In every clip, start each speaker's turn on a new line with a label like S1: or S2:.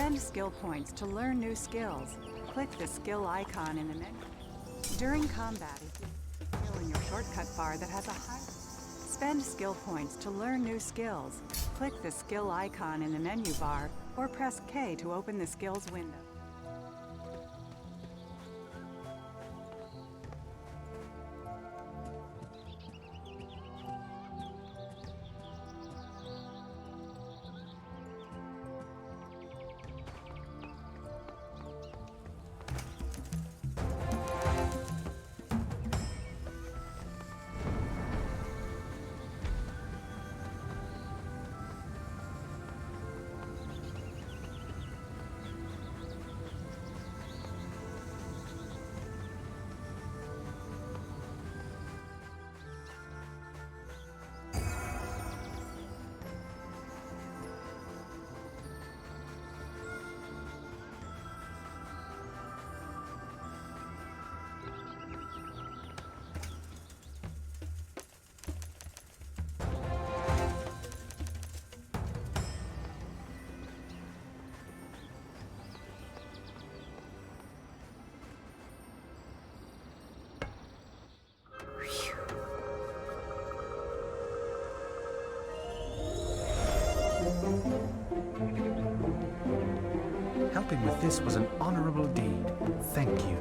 S1: Spend skill points to learn new skills. Click the skill icon in the menu. During combat, if you skill in your shortcut bar that has a high... Spend skill points to learn new skills. Click the skill icon in the menu bar, or press K to open the skills window.
S2: Helping with this was an honorable deed. Thank you.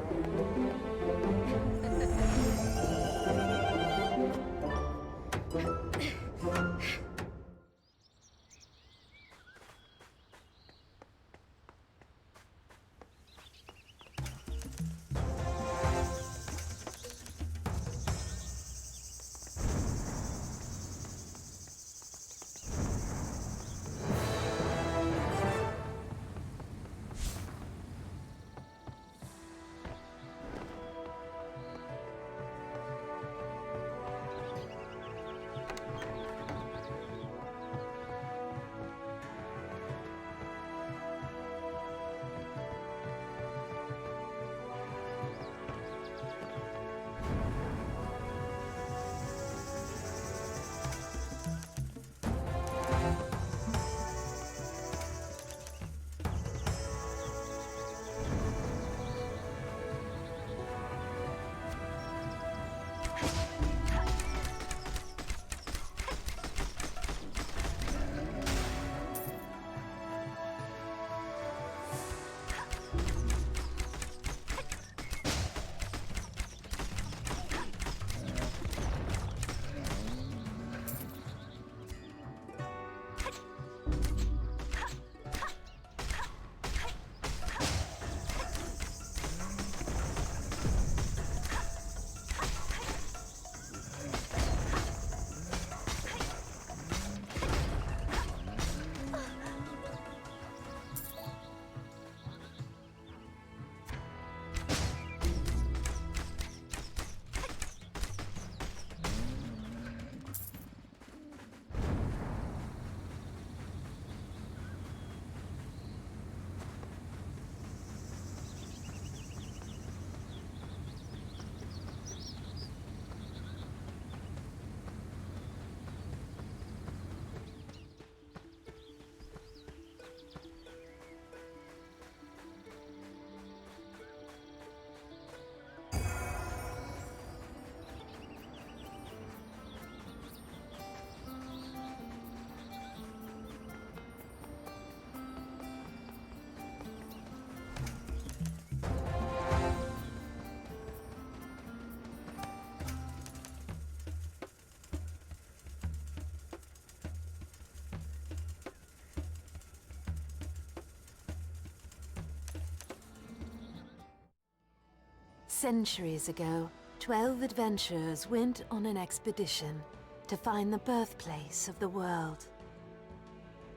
S3: Centuries ago, 12 adventurers went on an expedition to find the birthplace of the world,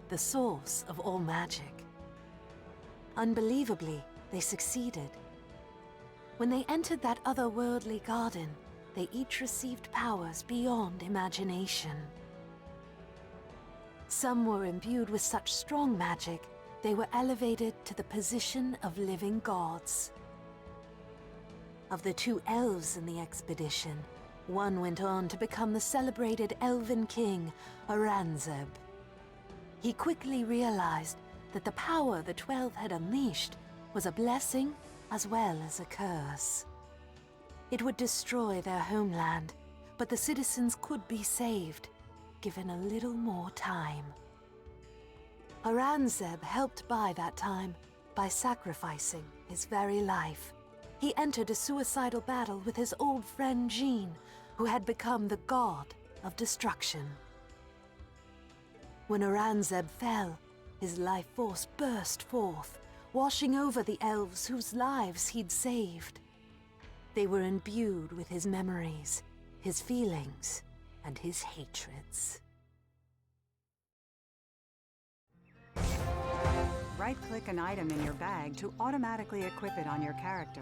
S3: the source of all magic. Unbelievably, they succeeded. When they entered that otherworldly garden, they each received powers beyond imagination. Some were imbued with such strong magic, they were elevated to the position of living gods. Of the 2 elves in the expedition, one went on to become the celebrated elven king, Aranzeb. He quickly realized that the power the 12 had unleashed was a blessing as well as a curse. It would destroy their homeland, but the citizens could be saved, given a little more time. Aurangzeb helped buy that time by sacrificing his very life. He entered a suicidal battle with his old friend Jean, who had become the god of destruction. When Aurangzeb fell, his life force burst forth, washing over the elves whose lives he'd saved. They were imbued with his memories, his feelings, and his hatreds.
S1: Right-click an item in your bag to automatically equip it on your character.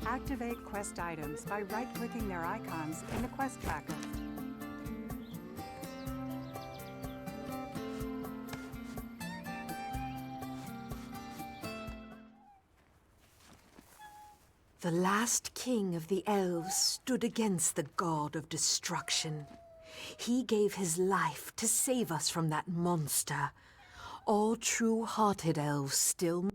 S1: Activate quest items by right-clicking their icons in the quest tracker.
S3: The last king of the elves stood against the god of destruction. He gave his life to save us from that monster. All true-hearted elves still...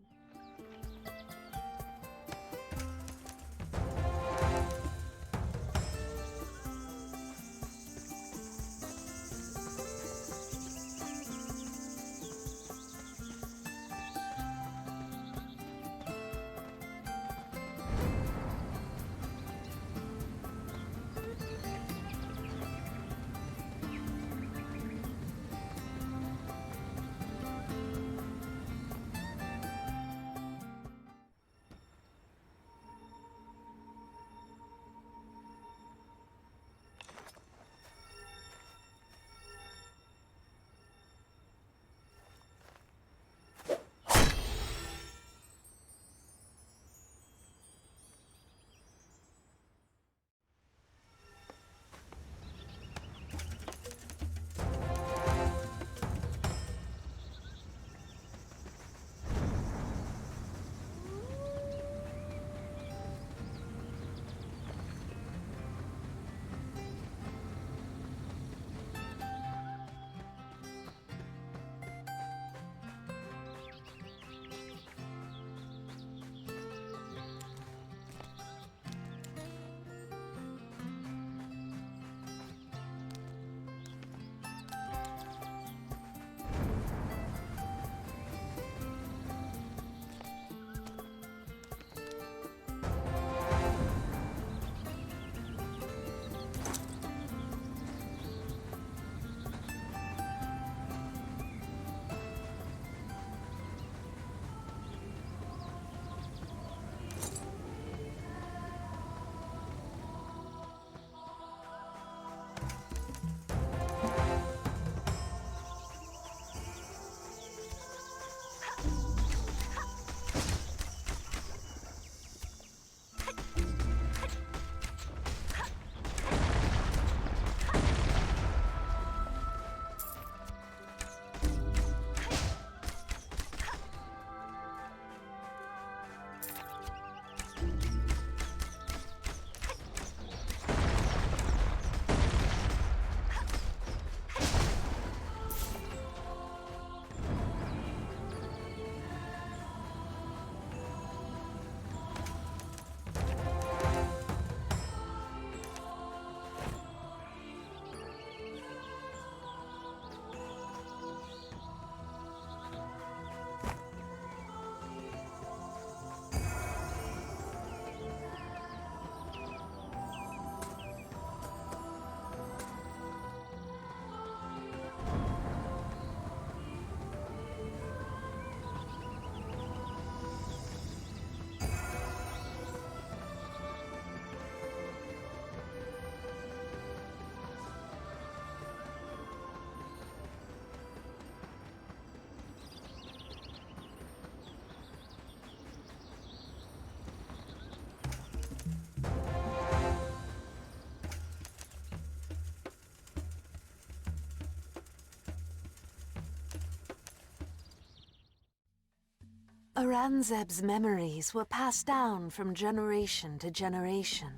S3: Aurangzeb's memories were passed down from generation to generation.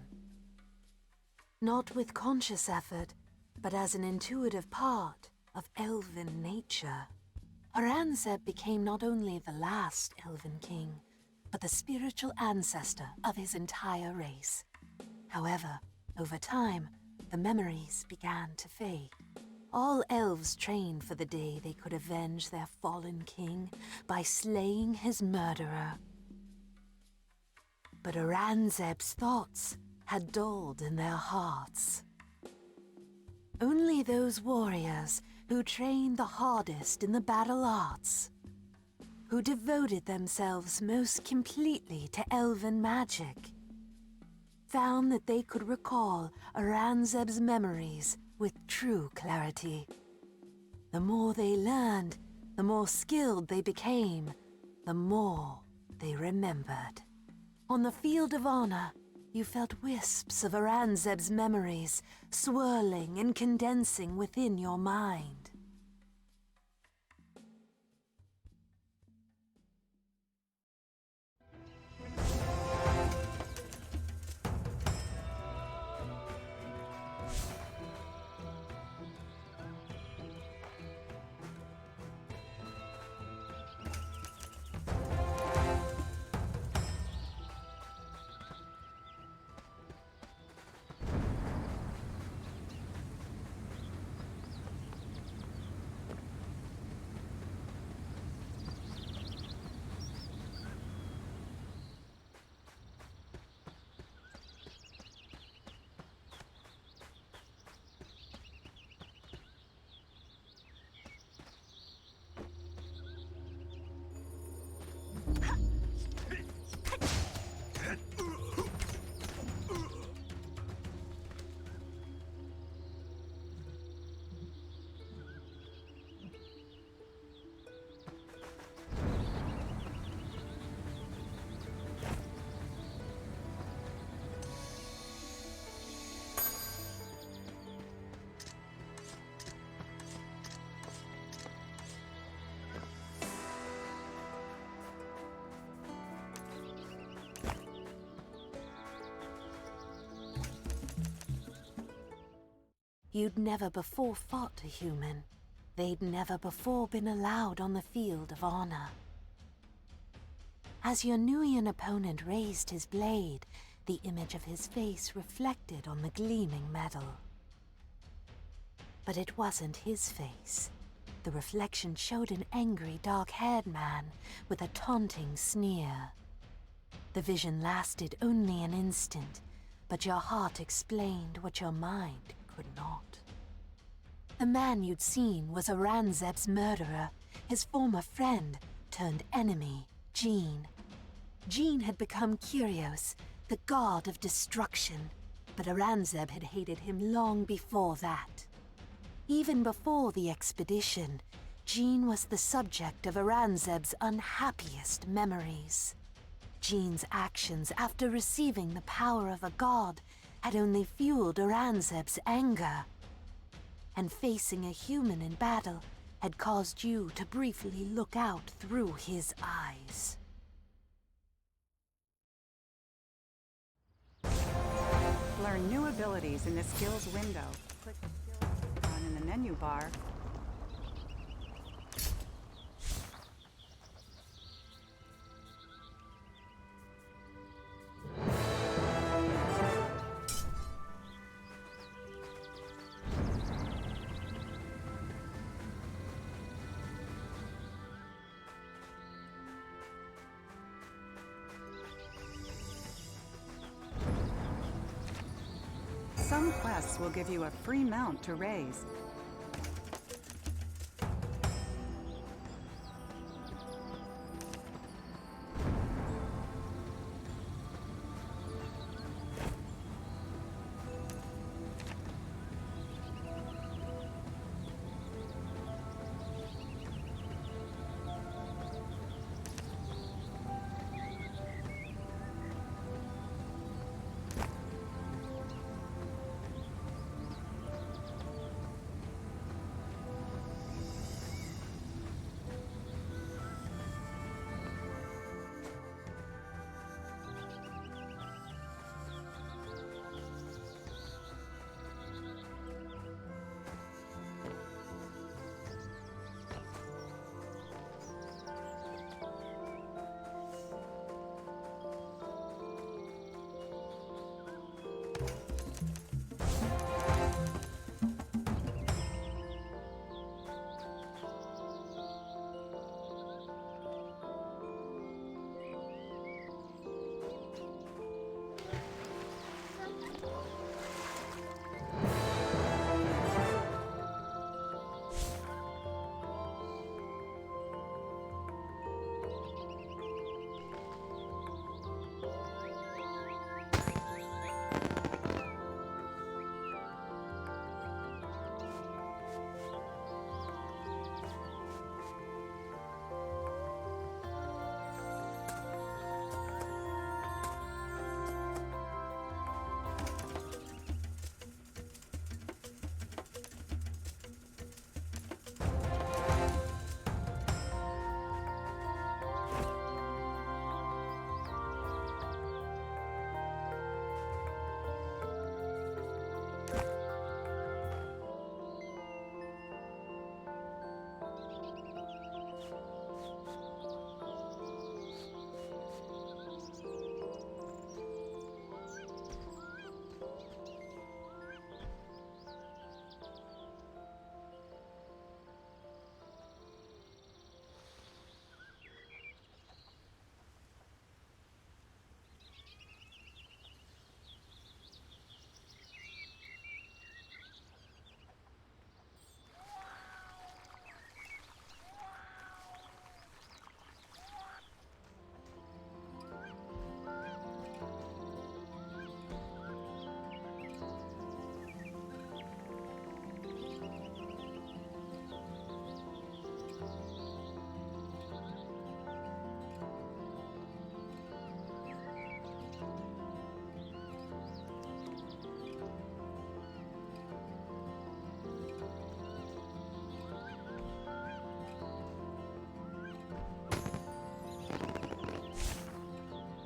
S3: Not with conscious effort, but as an intuitive part of elven nature. Aurangzeb became not only the last elven king, but the spiritual ancestor of his entire race. However, over time, the memories began to fade. All elves trained for the day they could avenge their fallen king by slaying his murderer. But Aurangzeb's thoughts had dulled in their hearts. Only those warriors who trained the hardest in the battle arts, who devoted themselves most completely to elven magic, found that they could recall Aurangzeb's memories with true clarity. The more they learned, the more skilled they became, the more they remembered. On the field of honor, you felt wisps of Aurangzeb's memories swirling and condensing within your mind. You'd never before fought a human. They'd never before been allowed on the field of honor. As your Nuian opponent raised his blade, the image of his face reflected on the gleaming metal. But it wasn't his face. The reflection showed an angry, dark-haired man with a taunting sneer. The vision lasted only an instant, but your heart explained what your mind could not. The man you'd seen was Aurangzeb's murderer, his former friend turned enemy, Jean. Jean had become Kyrios, the god of destruction, but Aurangzeb had hated him long before that. Even before the expedition, Jean was the subject of Aurangzeb's unhappiest memories. Jean's actions after receiving the power of a god had only fueled Aurangzeb's anger. And facing a human in battle had caused you to briefly look out through his eyes.
S1: Learn new abilities in the skills window. Click the skills icon in the menu bar. Some quests will give you a free mount to raise.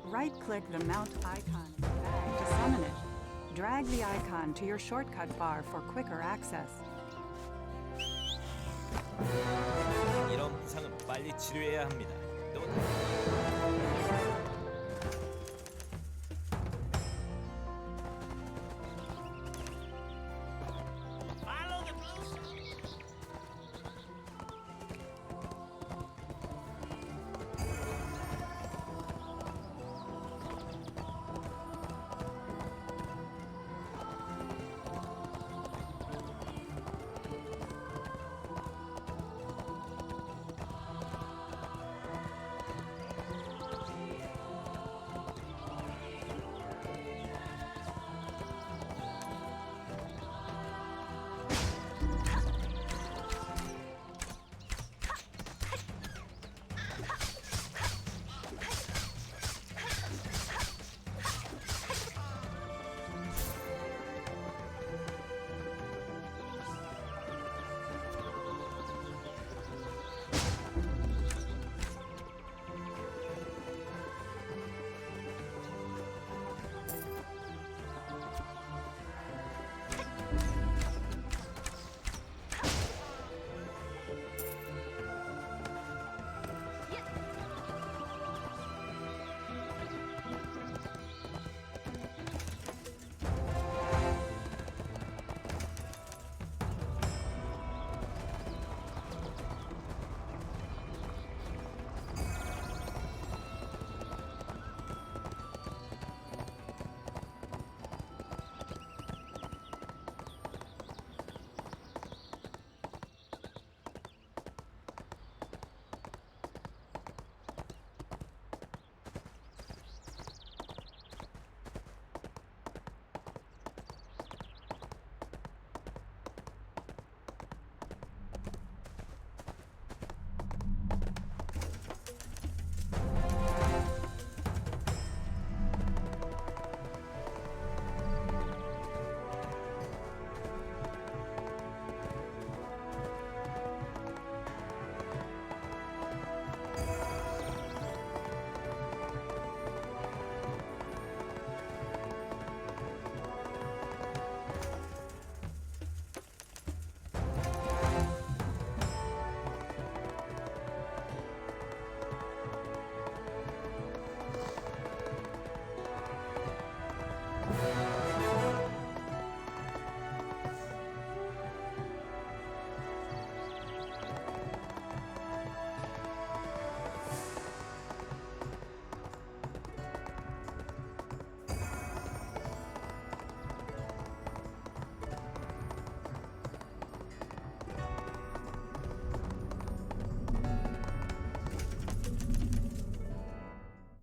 S1: Right-click the mount icon in the bag to summon it. Drag the icon to your shortcut bar for quicker access.
S4: 이런 부상은 빨리 치료해야 합니다. 또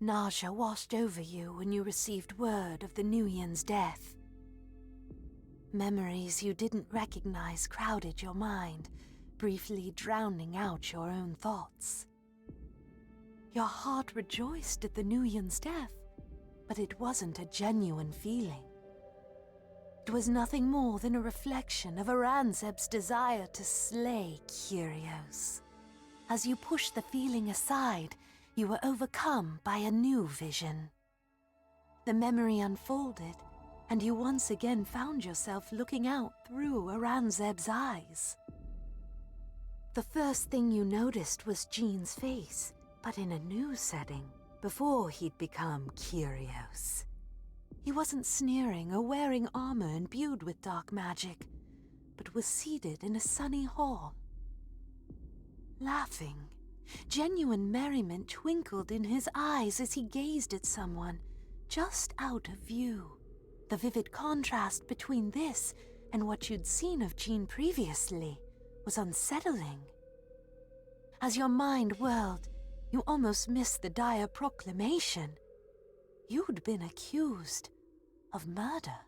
S3: Nausea washed over you when you received word of the Nuyen's death. Memories you didn't recognize crowded your mind, briefly drowning out your own thoughts. Your heart rejoiced at the Nuyen's death, but it wasn't a genuine feeling. It was nothing more than a reflection of Aranzeb's desire to slay Kyrios. As you pushed the feeling aside, you were overcome by a new vision. The memory unfolded, and you once again found yourself looking out through Aranzeb's eyes. The first thing you noticed was Jean's face, but in a new setting, before he'd become Kyrios. He wasn't sneering or wearing armor imbued with dark magic, but was seated in a sunny hall. Laughing, genuine merriment twinkled in his eyes as he gazed at someone just out of view. The vivid contrast between this and what you'd seen of Jean previously was unsettling. As your mind whirled, you almost missed the dire proclamation. You'd been accused of murder.